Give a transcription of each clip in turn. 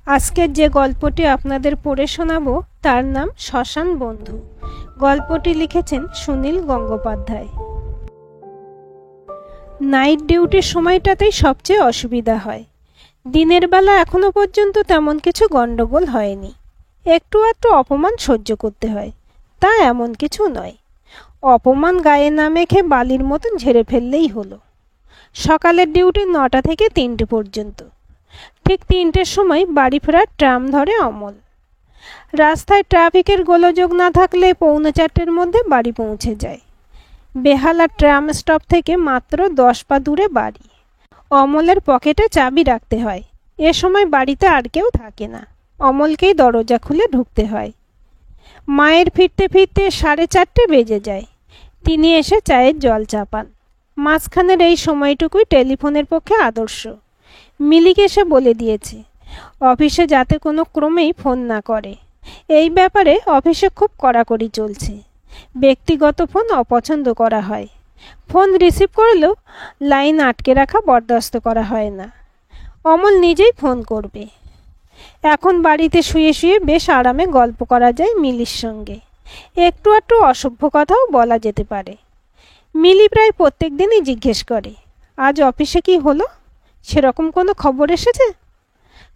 আজকের যে গল্পটি আপনাদের পড়ে শোনাবো তার নাম শ্মশান বন্ধু। গল্পটি লিখেছেন সুনীল গঙ্গোপাধ্যায়। নাইট ডিউটির সময়টাতেই সবচেয়ে অসুবিধা হয়। দিনের বেলা এখনো পর্যন্ত তেমন কিছু গন্ডগোল হয়নি। একটু একটু অপমান সহ্য করতে হয়, তা এমন কিছু নয়। অপমান গায়ে না মেখে বালির মতন ঝেড়ে ফেললেই হলো। সকালের ডিউটি 9টা থেকে 3টে পর্যন্ত। ঠিক 3টের সময় বাড়ি ফেরার ট্রাম ধরে অমল। রাস্তায় ট্রাফিকের গোলযোগ না থাকলে 3:45-এর মধ্যে বাড়ি পৌঁছে যায়। বেহালা ট্রাম স্টপ থেকে মাত্র 10 পা দূরে বাড়ি। অমলের পকেটে চাবি রাখতে হয়। এ সময় বাড়িতে আর কেউ থাকে না, অমলকেই দরজা খুলে ঢুকতে হয়। মায়ের ফিরতে ফিরতে 4:30 বেজে যায়। তিনি এসে চায়ের জল চাপান। মাঝখানের এই সময়টুকুই টেলিফোনের পক্ষে আদর্শ। মিলিকে সে বলে দিয়েছে অফিসে যাতে কোনো ক্রমেই ফোন না করে। এই ব্যাপারে অফিসে খুব কড়াকড়ি চলছে। ব্যক্তিগত ফোন অপছন্দ করা হয়। ফোন রিসিভ করলেও লাইন আটকে রাখা বরদাস্ত করা হয় না। অমল নিজেই ফোন করবে। এখন বাড়িতে শুয়ে শুয়ে বেশ আরামে গল্প করা যায় মিলির সঙ্গে। একটু একটু অসভ্য কথাও বলা যেতে পারে। মিলি প্রায় প্রত্যেক দিনই জিজ্ঞেস করে, আজ অফিসে কি হলো? সেরকম কোনো খবর এসেছে?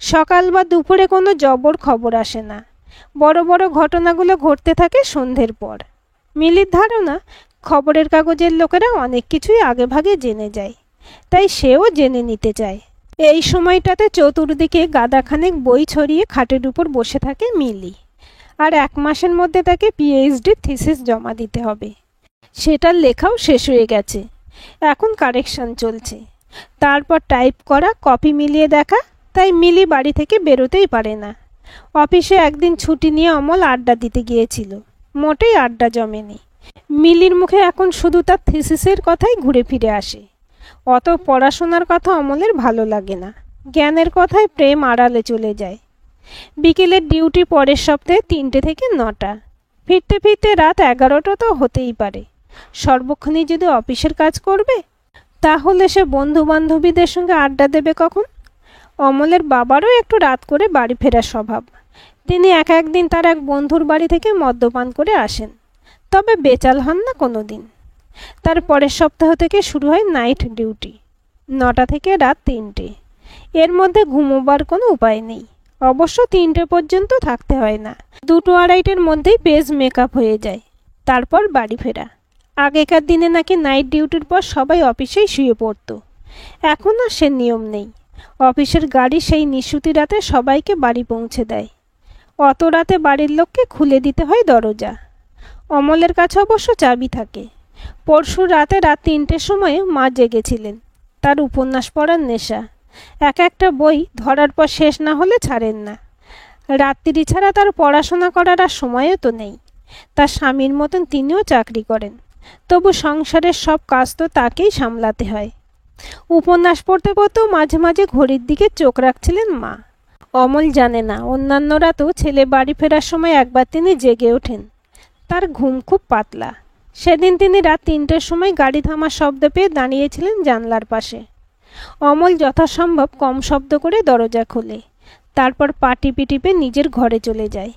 সকাল বা দুপুরে কোনো জবর খবর আসে না। বড় বড় ঘটনাগুলো ঘটতে থাকে সন্ধ্যের পর। মিলির ধারণা খবরের কাগজের লোকেরা অনেক কিছুই আগেভাগে জেনে যায়, তাই সেও জেনে নিতে চায়। এই সময়টাতে চতুর্দিকে গাদাখানেক বই ছড়িয়ে খাটের উপর বসে থাকে মিলি। আর 1 মাসের মধ্যে তাকে পিএইচডি থিসিস জমা দিতে হবে। সেটার লেখাও শেষ হয়ে গেছে, এখন কারেকশন চলছে। তারপর টাইপ করা, কপি মিলিয়ে দেখা। তাই মিলি বাড়ি থেকে বেরোতেই পারে না। অফিসে একদিন ছুটি নিয়ে অমল আড্ডা দিতে গিয়েছিল। মোটেই আড্ডা জমেনি। মিলির মুখে এখন শুধু তার থিসিসের কথাই ঘুরে ফিরে আসে। অত পড়াশোনার কথা অমলের ভালো লাগে না। জ্ঞানের কথায় প্রেম আড়ালে চলে যায়। বিকেলের ডিউটি পরের সপ্তাহে 3টে থেকে 9টা। ফিরতে ফিরতে রাত 11টা তো হতেই পারে। সর্বক্ষণই যদি অফিসের কাজ করবে, তাহলে সে বন্ধু বান্ধবীদের সঙ্গে আড্ডা দেবে কখন? অমলের বাবারও একটু রাত করে বাড়ি ফেরার স্বভাব। তিনি একদিন তার এক বন্ধুর বাড়ি থেকে মদ্যপান করে আসেন, তবে বেচাল হন না কোনো দিন। তার পরের সপ্তাহ থেকে শুরু হয় নাইট ডিউটি, 9টা থেকে রাত 3টে। এর মধ্যে ঘুমোবার কোনো উপায় নেই। অবশ্য 3টে পর্যন্ত থাকতে হয় না। 2-2:30-এর মধ্যেই বেশ মেকআপ হয়ে যায়। তারপর বাড়ি ফেরা। আগেকার দিনে নাকি নাইট ডিউটির পর সবাই অফিসেই শুয়ে পড়ত। এখন আর সে নিয়ম নেই। অফিসের গাড়ি সেই নিশুতি রাতে সবাইকে বাড়ি পৌঁছে দেয়। অত রাতে বাড়ির লোককে খুলে দিতে হয় দরজা। অমলের কাছে অবশ্য চাবি থাকে। পরশু রাতে রাত 3টের সময়ে মা জেগেছিলেন। তার উপন্যাস পড়ার নেশা। একটা বই ধরার পর শেষ না হলে ছাড়েন না। রাত্রি ছাড়া তার পড়াশোনা করার আর সময়ও তো নেই। তার স্বামীর মতন তিনিও চাকরি করেন, তবু সংসারের সব কাজ তো তাকেই সামলাতে হয়। উপন্যাস পড়তে পড়তেও মাঝে মাঝে ঘড়ির দিকে চোখ রাখছিলেন মা। অমল জানে না, অন্যান্যরা তো ছেলে বাড়ি ফেরার সময় একবার তিনি জেগে ওঠেন। তার ঘুম খুব পাতলা। সেদিন তিনি রাত 3টের সময় গাড়ি থামার শব্দ পেয়ে দাঁড়িয়েছিলেন জানলার পাশে। অমল যথাসম্ভব কম শব্দ করে দরজা খোলে। তারপর পা টিপে টিপে নিজের ঘরে চলে যায়।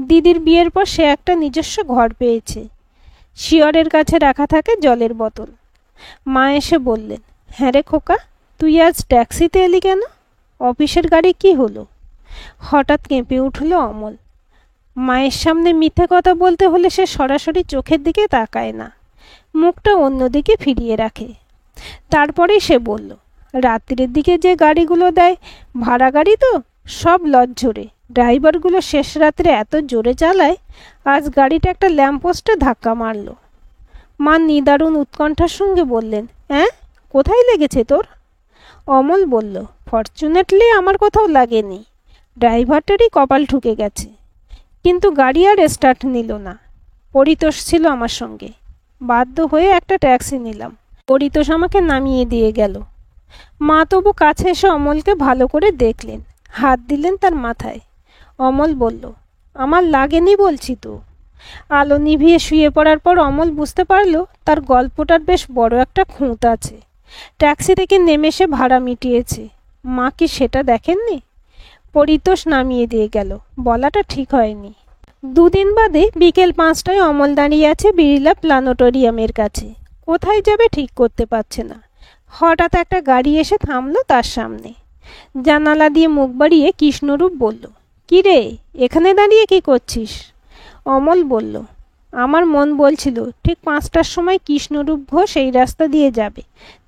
দিদির বিয়ের পর সে একটা নিজস্ব ঘর পেয়েছে। শিয়রের কাছে রাখা থাকে জলের বোতল। মা এসে বললেন, হ্যাঁ রে খোকা, তুই আজ ট্যাক্সিতে এলি কেন? অফিসের গাড়ি কি হলো? হঠাৎ কেঁপে উঠল অমল। মায়ের সামনে মিথ্যে কথা বলতে হলে সে সরাসরি চোখের দিকে তাকায় না, মুখটা অন্যদিকে ফিরিয়ে রাখে। তারপরেই সে বলল, রাত্রির দিকে যে গাড়িগুলো দেয়, ভাড়া গাড়ি তো, সব লজ্জরে। ড্রাইভারগুলো শেষ রাত্রে এত জোরে চালায়, আজ গাড়িটা একটা ল্যাম্পপোস্টে ধাক্কা মারল। মা নিদারুণ উৎকণ্ঠার সঙ্গে বললেন, হ্যাঁ, কোথায় লেগেছে তোর? অমল বলল, ফরচুনেটলি আমার কোথাও লাগেনি। ড্রাইভারটারই কপাল ঠুকে গেছে। কিন্তু গাড়ি আর স্টার্ট নিল না। পরিতোষ ছিল আমার সঙ্গে। বাধ্য হয়ে একটা ট্যাক্সি নিলাম। পরিতোষ আমাকে নামিয়ে দিয়ে গেল। মা তবু কাছে এসে অমলকে ভালো করে দেখলেন, হাত দিলেন তার মাথায়। অমল বলল, আমার লাগেনি বলছি তো। আলো নিভিয়ে শুয়ে পড়ার পর অমল বুঝতে পারল তার গল্পটার বেশ বড় একটা খুঁত আছে। ট্যাক্সি থেকে নেমে সে ভাড়া মিটিয়েছে। মা কি সেটা দেখেননি? পরিতোষ নামিয়ে দিয়ে গেল। বলাটা ঠিক হয়নি। দুদিন বাদে বিকেল 5টায় অমল দাঁড়িয়ে আছে বিড়লা প্ল্যানেটোরিয়ামের কাছে। কোথায় যাবে ঠিক করতে পারছে না। হঠাৎ একটা গাড়ি এসে থামলো তার সামনে। জানালা দিয়ে মুখ বাড়িয়ে কৃষ্ণরূপ বলল, কি রে, এখানে দাঁড়িয়ে কি করছিস? অমল বলল, আমার মন বলছিল ঠিক 5টার সময় কৃষ্ণরূপ ঘোষ এই রাস্তা দিয়ে যাবে,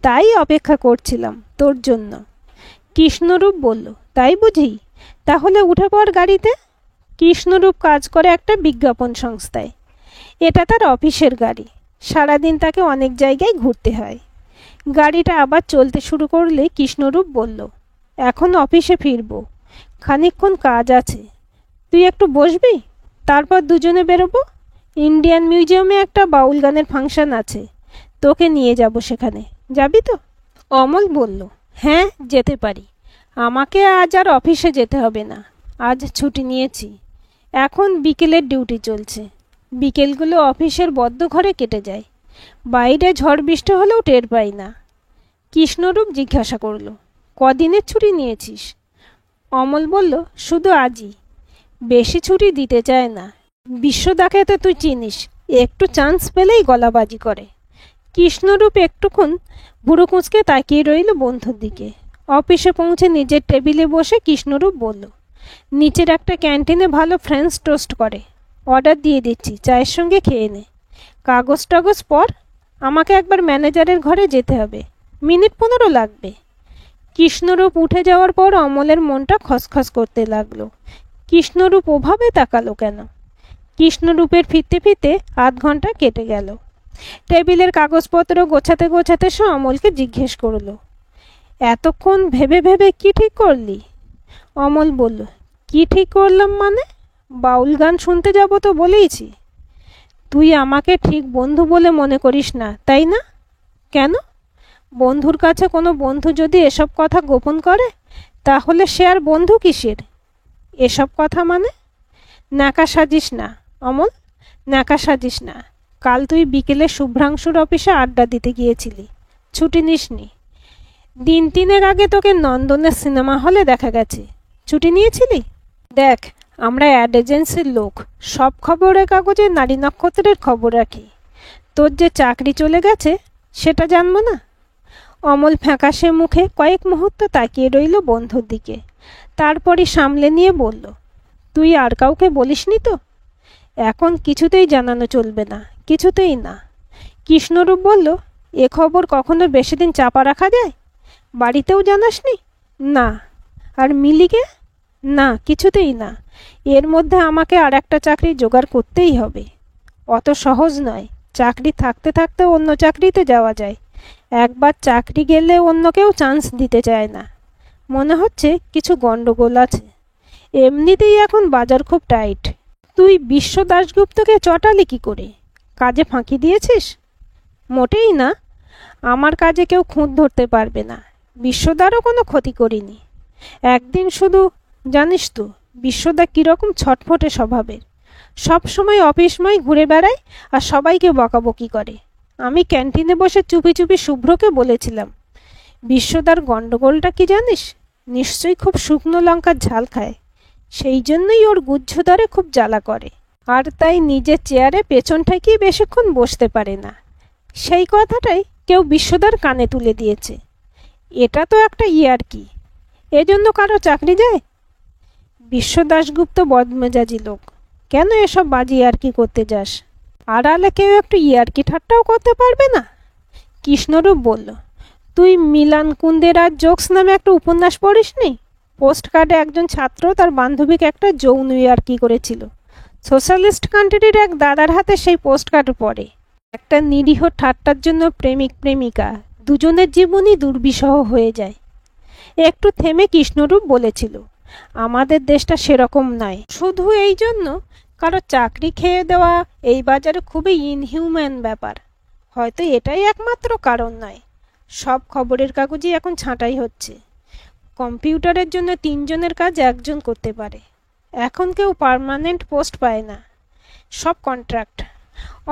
তাই অপেক্ষা করছিলাম তোর জন্য। কৃষ্ণরূপ বলল, তাই বুঝি? তাহলে উঠে পড় গাড়িতে। কৃষ্ণরূপ কাজ করে একটা বিজ্ঞাপন সংস্থায়। এটা তার অফিসের গাড়ি। সারাদিন তাকে অনেক জায়গায় ঘুরতে হয়। গাড়িটা আবার চলতে শুরু করলে কৃষ্ণরূপ বলল, এখন অফিসে ফিরব, খানিকক্ষণ কাজ আছে, তুই একটু বসবি? তারপর দুজনে বেরোবো। ইন্ডিয়ান মিউজিয়ামে একটা বাউল গানের ফাংশন আছে, তোকে নিয়ে যাব সেখানে, যাবি তো? অমল বলল, হ্যাঁ যেতে পারি। আমাকে আজ আর অফিসে যেতে হবে না, আজ ছুটি নিয়েছি। এখন বিকেলের ডিউটি চলছে। বিকেলগুলো অফিসের বদ্ধ ঘরে কেটে যায়। বাইরে ঝড় বৃষ্টি হলেও টের পাই না। কৃষ্ণরূপ জিজ্ঞাসা করল, কদিনের ছুটি নিয়েছিস? অমল বলল, শুধু আজই। বেশি ছুটি দিতে চায় না। বিশ্বদাকে তো তুই চিনিস, একটু চান্স পেলেই গলাবাজি করে। কৃষ্ণরূপ একটুক্ষণ বুড়ো কুঁচকে তাকিয়ে রইল বন্ধুর দিকে। অফিসে পৌঁছে নিজের টেবিলে বসে কৃষ্ণরূপ বলল, নিচের একটা ক্যান্টিনে ভালো ফ্রেঞ্চ টোস্ট করে, অর্ডার দিয়ে দিচ্ছি, চায়ের সঙ্গে খেয়ে নে। কাগজ টাগজ পর, আমাকে একবার ম্যানেজারের ঘরে যেতে হবে, মিনিট 15 লাগবে। কৃষ্ণরূপ উঠে যাওয়ার পর অমলের মনটা খসখস করতে লাগলো। কৃষ্ণরূপ ওভাবে তাকালো কেন? কৃষ্ণরূপের ফিরতে ফিরতে আধ ঘন্টা কেটে গেল। টেবিলের কাগজপত্র গোছাতে গোছাতে সে অমলকে জিজ্ঞেস করল, এতক্ষণ ভেবে ভেবে কি ঠিক করলি? অমল বলল, কি ঠিক করলাম মানে? বাউল গান শুনতে যাব তো বলেইছি। তুই আমাকে ঠিক বন্ধু বলে মনে করিস না, তাই না? কেন? বন্ধুর কাছে কোনো বন্ধু যদি এসব কথা গোপন করে, তাহলে সে আর বন্ধু কিসের? এসব কথা মানে? ন্যাকা সাজিস না অমল, ন্যাকা সাজিস না। কাল তুই বিকেলে শুভ্রাংশুর অফিসে আড্ডা দিতে গিয়েছিলি, ছুটি নিসনি। দিন 3 আগে তোকে নন্দনের সিনেমা হলে দেখা গেছে, ছুটি নিয়েছিলি? দেখ, আমরা অ্যাড এজেন্সির লোক, সব খবরের কাগজে নারী নক্ষত্রের খবর রাখি। তোর যে চাকরি চলে গেছে সেটা জানবো না? অমল ফ্যাকাশে মুখে কয়েক মুহূর্ত তাকিয়ে রইল বন্ধুর দিকে। তারপরই সামলে নিয়ে বলল, তুই আর কাউকে বলিসনি তো? এখন কিছুতেই জানানো চলবে না, কিছুতেই না। কৃষ্ণরূপ বলল, এ খবর কখনো বেশি দিন চাপা রাখা যায়? বাড়িতেও জানাসনি? না। আর মিলিকে? না, কিছুতেই না। এর মধ্যে আমাকে আর একটা চাকরি জোগাড় করতেই হবে। অত সহজ নয়। চাকরি থাকতে থাকতে অন্য চাকরিতে যাওয়া যায়। একবার চাকরি গেলে অন্য কেউ চান্স দিতে চায় না। মনে হচ্ছে কিছু গন্ডগোল আছে। এমনিতেই এখন বাজার খুব টাইট। তুই বিশ্ব দাশগুপ্তকে চটালি কি করে? কাজে ফাঁকি দিয়েছিস? মোটেই না। আমার কাজে কেউ খুঁত ধরতে পারবে না। বিশ্বদারও কোনো ক্ষতি করিনি। একদিন শুধু, জানিস তো বিশ্বদা কীরকম ছটফটে স্বভাবের, সব সময় অফিসময় ঘুরে বেড়ায় আর সবাইকে বকাবকি করে। আমি ক্যান্টিনে বসে চুপি চুপি শুভ্রকে বলেছিলাম, বিশ্বদার গণ্ডগোলটা কি জানিস? নিশ্চয়ই খুব শুকনো লঙ্কার ঝাল খায়, সেই জন্যই ওর গুহ্যদ্বারে খুব জ্বালা করে, আর তাই নিজের চেয়ারে পেছন ঠেকিয়ে বেশিক্ষণ বসতে পারে না। সেই কথাটাই কেউ বিশ্বদার কানে তুলে দিয়েছে। এটা তো একটা ইয়ার্কি। এজন্য কারো চাকরি যায়? বিশ্ব দাশগুপ্ত বদমেজাজি লোক। কেন এসব বাজি ইয়ার্কি করতে যাস? আড়ালে কেউ একটু ইয়ার্কি ঠাট্টাও করতে পারবে না? কৃষ্ণরূপ বলল, তুই মিলান কুন্দেরার জোকস নামে একটা উপন্যাস পড়িসনি? পোস্ট কার্ডে একজন ছাত্র তার বান্ধবীকে একটা যৌন ইয়ার্কি করেছিল। সোশ্যালিস্ট কান্ট্রির এক দাদার হাতে সেই পোস্ট কার্ড পড়ে। একটা নিরীহ ঠাট্টার জন্য প্রেমিক প্রেমিকা দুজনের জীবনই দুর্বিষহ হয়ে যায়। একটু থেমে কৃষ্ণরূপ বলেছিল, আমাদের দেশটা সেরকম নয়। শুধু এই জন্য কারো চাকরি খেয়ে দেওয়া এই বাজারে খুবই ইনহিউম্যান ব্যাপার। হয়তো এটাই একমাত্র কারণ নয়। সব খবরের কাগজই এখন ছাঁটাই হচ্ছে। কম্পিউটারের জন্য 3 জনের কাজ একজন করতে পারে। এখন কেউ পার্মানেন্ট পোস্ট পায় না, সব কন্ট্রাক্ট।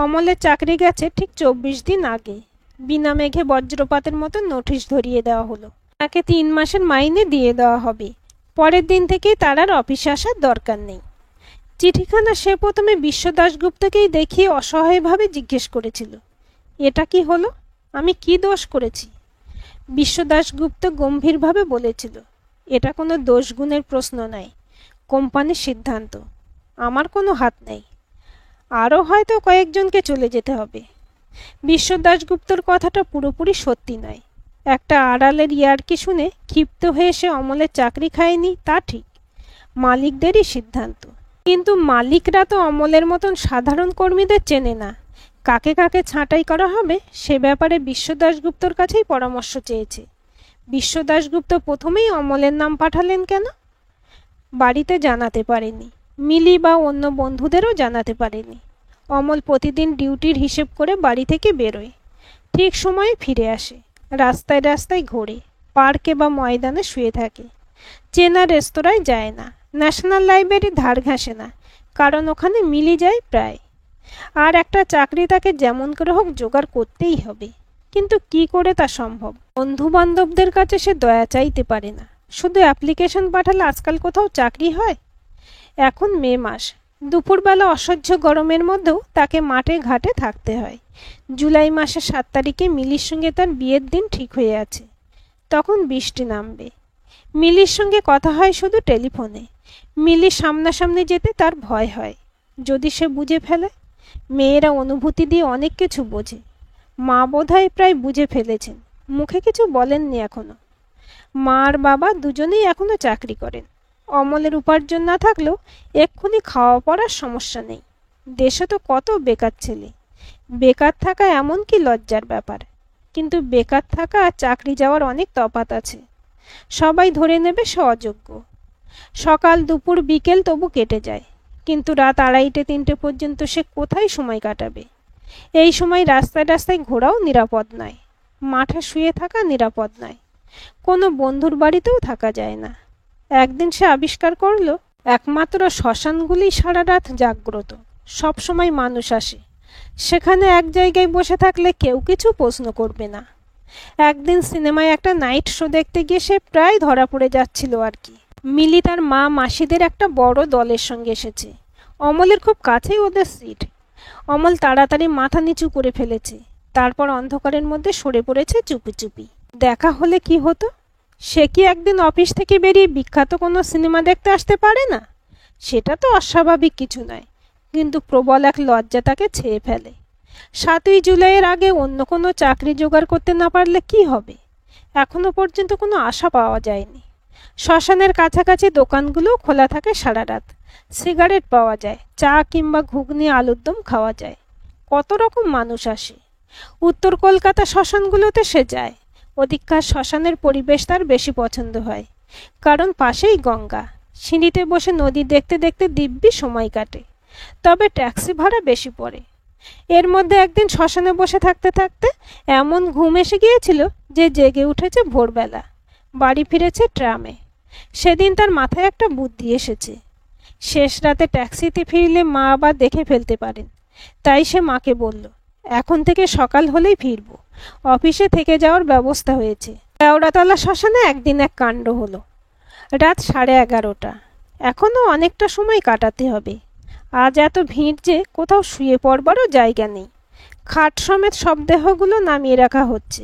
অমলের চাকরি গেছে ঠিক 24 দিন আগে। বিনা মেঘে বজ্রপাতের মতো নোটিশ ধরিয়ে দেওয়া হলো। তাকে 3 মাসের মাইনে দিয়ে দেওয়া হবে। পরের দিন থেকেই তার আর অফিসে আসার দরকার নেই। চিঠিখানা সে প্রথমে বিশ্ব দাশগুপ্তকেই দেখিয়ে অসহায়ভাবে জিজ্ঞেস করেছিল, এটা কি হলো? আমি কি দোষ করেছি? বিশ্ব দাশগুপ্ত গম্ভীরভাবে বলেছিল, এটা কোনো দোষগুণের প্রশ্ন নয়, কোম্পানির সিদ্ধান্ত। আমার কোনো হাত নেই। আরও হয়তো কয়েকজনকে চলে যেতে হবে। বিশ্ব দাশগুপ্তর কথাটা পুরোপুরি সত্যি নয়। একটা আড়ালের ইয়ার্কি শুনে ক্ষিপ্ত হয়ে সে অমলের চাকরি খায়নি তা ঠিক, মালিকদেরই সিদ্ধান্ত। কিন্তু মালিকরা তো অমলের মতন সাধারণ কর্মীদের চেনে না। কাকে কাকে ছাঁটাই করা হবে সে ব্যাপারে বিশ্ব দাশগুপ্তর কাছেই পরামর্শ চেয়েছে। বিশ্ব দাশগুপ্ত প্রথমেই অমলের নাম পাঠালেন কেন? বাড়িতে জানাতে পারেনি, মিলি বা অন্য বন্ধুদেরও জানাতে পারেনি। অমল প্রতিদিন ডিউটির হিসেব করে বাড়ি থেকে বেরোয়, ঠিক সময়ে ফিরে আসে, রাস্তায় রাস্তায় ঘোরে, পার্কে বা ময়দানে শুয়ে থাকে। চেনা রেস্তোরাঁয় যায় না, ন্যাশনাল লাইব্রেরির ধার ঘাসে না, কারণ ওখানে মিলি যায় প্রায়। আর একটা চাকরি তাকে যেমন করে হোক জোগাড় করতেই হবে। কিন্তু কি করে তা সম্ভব? বন্ধু বান্ধবদের কাছে সে দয়া চাইতে পারে না। শুধু অ্যাপ্লিকেশন পাঠালে আজকাল কোথাও চাকরি হয়? এখন মে মাস, দুপুরবেলা অসহ্য গরমের মধ্যেও তাকে মাঠে ঘাটে থাকতে হয়। জুলাই মাসের 7 তারিখে মিলির সঙ্গে তার বিয়ের দিন ঠিক হয়ে আছে। তখন বৃষ্টি নামবে। মিলির সঙ্গে কথা হয় শুধু টেলিফোনে। মিলির সামনাসামনি যেতে তার ভয় হয়, যদি সে বুঝে ফেলে। মেয়েরা অনুভূতি দিয়ে অনেক কিছু বোঝে। মা বোধহয় প্রায় বুঝে ফেলেছেন, মুখে কিছু বলেননি এখনো। মা আর বাবা দুজনেই এখনো চাকরি করেন। অমলের উপার্জন না থাকলেও এক্ষুনি খাওয়া পড়ার সমস্যা নেই। দেশে তো কত বেকার ছেলে। বেকার থাকা এমন কি লজ্জার ব্যাপার? কিন্তু বেকার থাকা আর চাকরি যাওয়ার অনেক তফাৎ আছে। সবাই ধরে নেবে সে অযোগ্য। সকাল দুপুর বিকেল তবু কেটে যায়, কিন্তু রাত 2:30-3টে পর্যন্ত সে কোথায় সময় কাটাবে? এই সময় রাস্তায় রাস্তায় ঘোরাও নিরাপদ নয়, মাঠে শুয়ে থাকা নিরাপদ নয়, কোনো বন্ধুর বাড়িতেও থাকা যায় না। একদিন সে আবিষ্কার করল, একমাত্র শ্মশানগুলি সারা রাত জাগ্রত, সব সময় মানুষ আসে। সেখানে এক জায়গায় বসে থাকলে কেউ কিছু প্রশ্ন করবে না। একদিন সিনেমায় একটা নাইট শো দেখতে গিয়ে সে প্রায় ধরা পড়ে যাচ্ছিল আর কি। মিলি তার মা মাসিদের একটা বড় দলের সঙ্গে এসেছে। অমলের খুব কাছেই ওদের সিট। অমল তাড়াতাড়ি মাথা নিচু করে ফেলেছে, তারপর অন্ধকারের মধ্যে সরে পড়েছে চুপি চুপি। দেখা হলে কি হতো? সে কি একদিন অফিস থেকে বেরিয়ে বিখ্যাত কোনো সিনেমা দেখতে আসতে পারে না? সেটা তো অস্বাভাবিক কিছু নয়, কিন্তু প্রবল এক লজ্জা তাকে ছেয়ে ফেলে। 7ই জুলাইয়ের আগে অন্য কোনো চাকরি জোগাড় করতে না পারলে কি হবে? এখনো পর্যন্ত কোনো আশা পাওয়া যায়নি। শ্মশানের কাছাকাছি দোকানগুলোও খোলা থাকে সারা রাত। সিগারেট পাওয়া যায়, চা কিংবা ঘুগনি আলুর দম খাওয়া যায়। কত রকম মানুষ আসে। উত্তর কলকাতা শ্মশানগুলোতে সে যায়। অধিকার শ্মশানের পরিবেশ তার বেশি পছন্দ হয়, কারণ পাশেই গঙ্গা। সিঁড়িতে বসে নদী দেখতে দেখতে দিব্যি সময় কাটে। তবে ট্যাক্সি ভাড়া বেশি পড়ে। এর মধ্যে একদিন শ্মশানে বসে থাকতে থাকতে এমন ঘুম এসে গিয়েছিল যে জেগে উঠেছে ভোরবেলা। বাড়ি ফিরেছে ট্রামে। সেদিন তার মাথায় একটা বুদ্ধি এসেছে। শেষ রাতে ট্যাক্সিতে ফিরলে মা আবার দেখে ফেলতে পারেন। তাই সে মাকে বলল, এখন থেকে সকাল হলেই ফিরব। অফিসে থেকে যাওয়ার ব্যবস্থা হয়েছে। কেওড়াতলা শ্মশানে একদিন এক কাণ্ড হলো। রাত 11:30। এখনও অনেকটা সময় কাটাতে হবে। আজ এত ভিড় যে কোথাও শুয়ে পড়বারও জায়গা নেই। খাট সমেত সব দেহগুলো নামিয়ে রাখা হচ্ছে।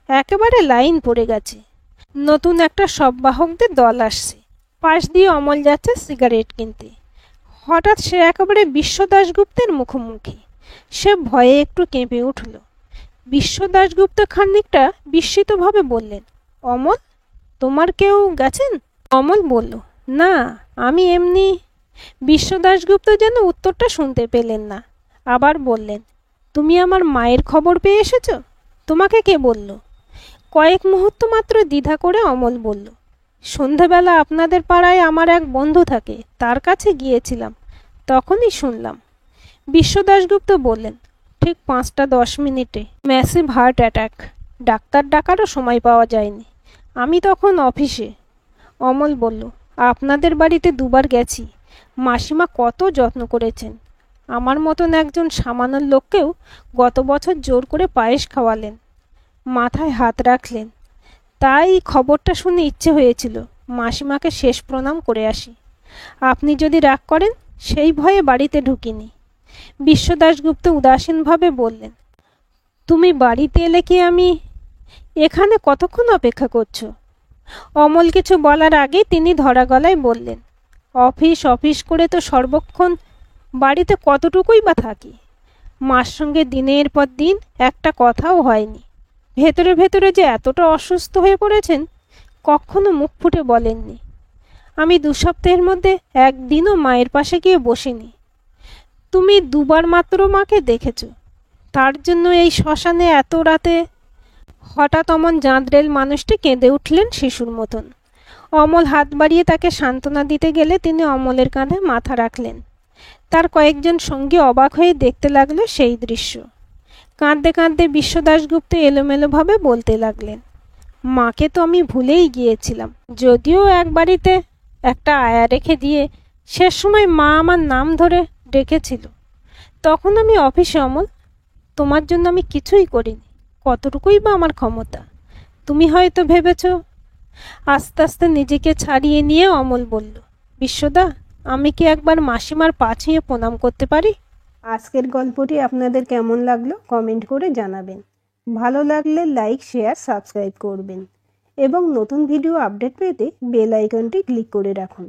একেবারে লাইন পড়ে গেছে। নতুন একটা শববাহকদের দল আসছে। পাশ দিয়ে অমল যাচ্ছে সিগারেট কিনতে। হঠাৎ সে একেবারে বিশ্ব দাশগুপ্তের মুখোমুখি। সে ভয়ে একটু কেঁপে উঠল। বিশ্ব দাশগুপ্ত খানিকটা বিস্মিতভাবে বললেন, অমল, তোমার কেউ গেছেন? অমল বলল, না, আমি এমনি। বিশ্ব দাশগুপ্ত যেন উত্তরটা শুনতে পেলেন না। আবার বললেন, তুমি আমার মায়ের খবর পেয়ে এসেছ? তোমাকে কে বলল? কয়েক মুহূর্ত মাত্র দ্বিধা করে অমল বলল, সন্ধেবেলা আপনাদের পাড়ায় আমার এক বন্ধু থাকে, তার কাছে গিয়েছিলাম, তখনই শুনলাম। বিশ্ব দাশগুপ্ত বললেন, ঠিক 5:10 ম্যাসিভ হার্ট অ্যাটাক। ডাক্তার ডাকারও সময় পাওয়া যায়নি। আমি তখন অফিসে। অমল বলল, আপনাদের বাড়িতে 2বার গেছি। মাসিমা কত যত্ন করেছেন। আমার মতন একজন সামান্য লোককেও গত বছর জোর করে পায়েস খাওয়ালেন। মাথায় হাত রাখলেন। তাই খবরটা শুনে ইচ্ছে হয়েছিল মাসিমাকে শেষ প্রণাম করে আসি। আপনি যদি রাগ করেন সেই ভয়ে বাড়িতে ঢুকিনি। বিশ্ব দাশগুপ্ত উদাসীনভাবে বললেন, তুমি বাড়িতে এলে কি আমি এখানে কতক্ষণ অপেক্ষা করছো? অমল কিছু বলার আগেই তিনি ধরা গলায় বললেন, অফিস অফিস করে তো সর্বক্ষণ বাড়িতে কতটুকুই বা থাকি। মার সঙ্গে দিনের পর দিন একটা কথাও হয়নি। ভেতরে ভেতরে যে এতটা অসুস্থ হয়ে পড়েছেন কখনো মুখ ফুটে বলেননি। আমি 2 সপ্তাহের মধ্যে একদিনও মায়ের পাশে গিয়ে বসিনি। তুমি 2 বার মাত্র মাকে দেখেছ, তার জন্য এই শ্মশানে এত রাতে? হঠাৎ অমন জাঁদরেল মানুষটি কেঁদে উঠলেন শিশুর মতন। অমল হাত বাড়িয়ে তাকে সান্ত্বনা দিতে গেলে তিনি অমলের কাঁধে মাথা রাখলেন। তার কয়েকজন সঙ্গী অবাক হয়ে দেখতে লাগলো সেই দৃশ্য। কাঁদতে কাঁদতে বিশ্ব দাশগুপ্ত এলোমেলোভাবে বলতে লাগলেন, মাকে তো আমি ভুলেই গিয়েছিলাম। যদিও এক বাড়িতে একটা আয়া রেখে দিয়ে শেষ সময় মা আমার নাম ধরে ডেকেছিল, তখন আমি অফিসে। অমল, তোমার জন্য আমি কিছুই করিনি। কতটুকুই বা আমার ক্ষমতা তুমি হয়তো ভেবেছ। আস্তে আস্তে নিজেকে ছাড়িয়ে নিয়ে অমল বলল, বিশ্বদা, আমি কি একবার মাসিমার পা ছুঁয়ে প্রণাম করতে পারি? আজকের গল্পটি আপনাদের কেমন লাগলো কমেন্ট করে জানাবেন। ভালো লাগলে লাইক, শেয়ার, সাবস্ক্রাইব করবেন এবং নতুন ভিডিও আপডেট পেতে বেল আইকনটি ক্লিক করে রাখুন।